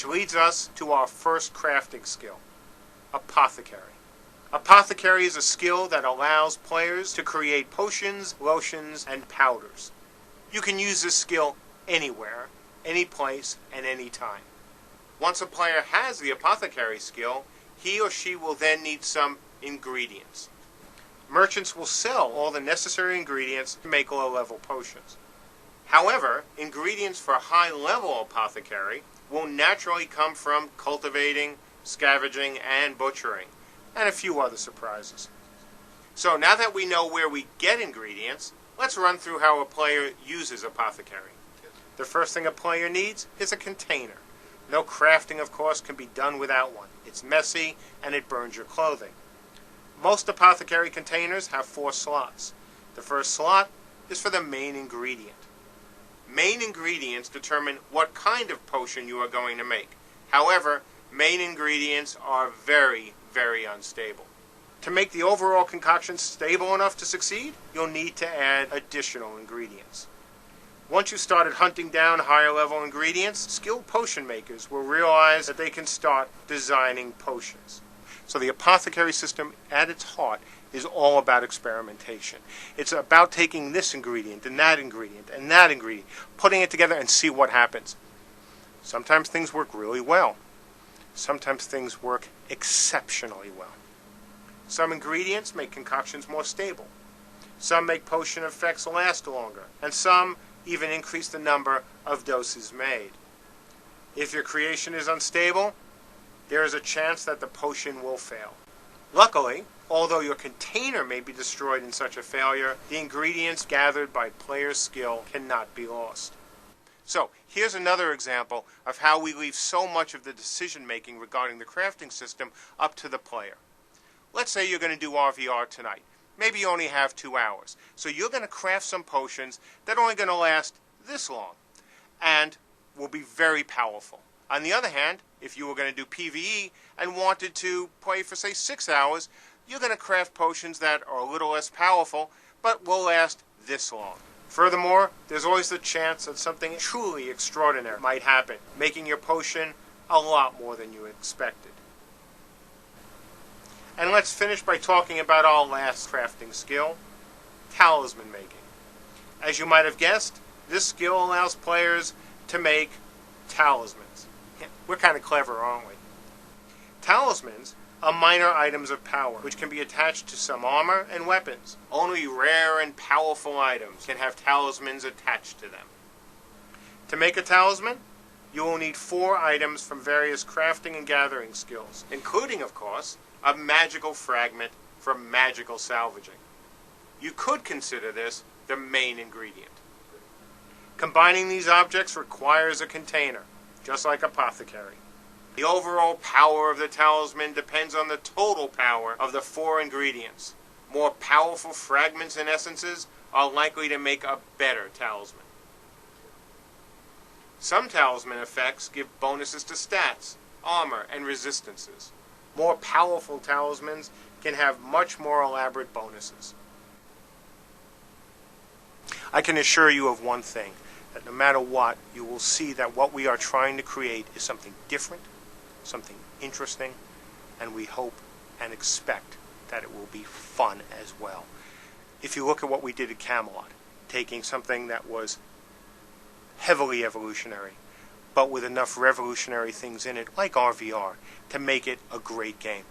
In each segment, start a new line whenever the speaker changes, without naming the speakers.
Which leads us to our first crafting skill, Apothecary. Apothecary is a skill that allows players to create potions, lotions, and powders. You can use this skill anywhere, any place, and any time. Once a player has the Apothecary skill, he or she will then need some ingredients. Merchants will sell all the necessary ingredients to make low-level potions. However, ingredients for high-level Apothecary will naturally come from cultivating, scavenging, and butchering, and a few other surprises. So now that we know where we get ingredients, let's run through how a player uses Apothecary. The first thing a player needs is a container. No crafting, of course, can be done without one. It's messy and it burns your clothing. Most Apothecary containers have 4 slots. The first slot is for the main ingredient. Main ingredients determine what kind of potion you are going to make. However, main ingredients are very, very unstable. To make the overall concoction stable enough to succeed, you'll need to add additional ingredients. Once you've started hunting down higher level ingredients, skilled potion makers will realize that they can start designing potions. So the Apothecary system at its heart is all about experimentation. It's about taking this ingredient and that ingredient and that ingredient, putting it together and see what happens. Sometimes things work really well. Sometimes things work exceptionally well. Some ingredients make concoctions more stable. Some make potion effects last longer. And some even increase the number of doses made. If your creation is unstable, there is a chance that the potion will fail. Luckily, although your container may be destroyed in such a failure, the ingredients gathered by player skill cannot be lost. So, here's another example of how we leave so much of the decision-making regarding the crafting system up to the player. Let's say you're going to do RVR tonight. Maybe you only have 2 hours. So you're going to craft some potions that are only going to last this long and will be very powerful. On the other hand, if you were going to do PvE and wanted to play for, say, 6 hours, you're going to craft potions that are a little less powerful but will last this long. Furthermore, there's always the chance that something truly extraordinary might happen, making your potion a lot more than you expected. And let's finish by talking about our last crafting skill, talisman making. As you might have guessed, this skill allows players to make talismans. We're kind of clever, aren't we? Talismans are minor items of power, which can be attached to some armor and weapons. Only rare and powerful items can have talismans attached to them. To make a talisman, you will need 4 items from various crafting and gathering skills, including, of course, a magical fragment from magical salvaging. You could consider this the main ingredient. Combining these objects requires a container, just like Apothecary. The overall power of the talisman depends on the total power of the 4 ingredients. More powerful fragments and essences are likely to make a better talisman. Some talisman effects give bonuses to stats, armor, and resistances. More powerful talismans can have much more elaborate bonuses. I can assure you of one thing, that no matter what, you will see that what we are trying to create is something different, something interesting, and we hope and expect that it will be fun as well. If you look at what we did at Camelot, taking something that was heavily evolutionary, but with enough revolutionary things in it, like RVR, to make it a great game.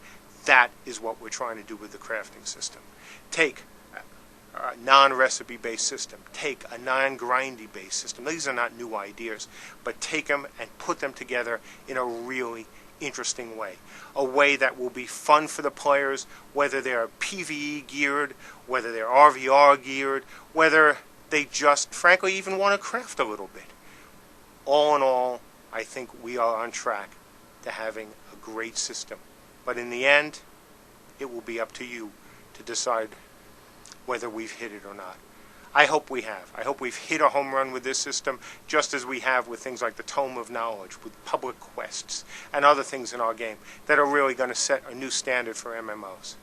That is what we're trying to do with the crafting system. Take a non-recipe based system. Take a non-grindy based system. These are not new ideas, but take them and put them together in a really interesting way. A way that will be fun for the players, whether they're PvE geared, whether they're RVR geared, whether they just, frankly, even want to craft a little bit. All in all, I think we are on track to having a great system. But in the end, it will be up to you to decide whether we've hit it or not. I hope we have. I hope we've hit a home run with this system, just as we have with things like the Tome of Knowledge, with public quests, and other things in our game that are really going to set a new standard for MMOs.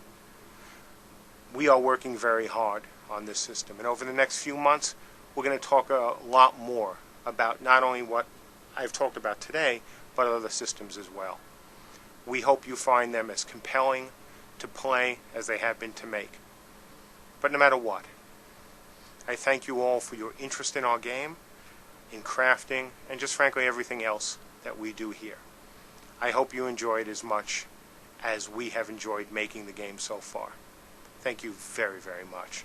We are working very hard on this system, and over the next few months, we're going to talk a lot more about not only what I've talked about today, but other systems as well. We hope you find them as compelling to play as they have been to make. But no matter what, I thank you all for your interest in our game, in crafting, and just frankly everything else that we do here. I hope you enjoyed as much as we have enjoyed making the game so far. Thank you very, very much.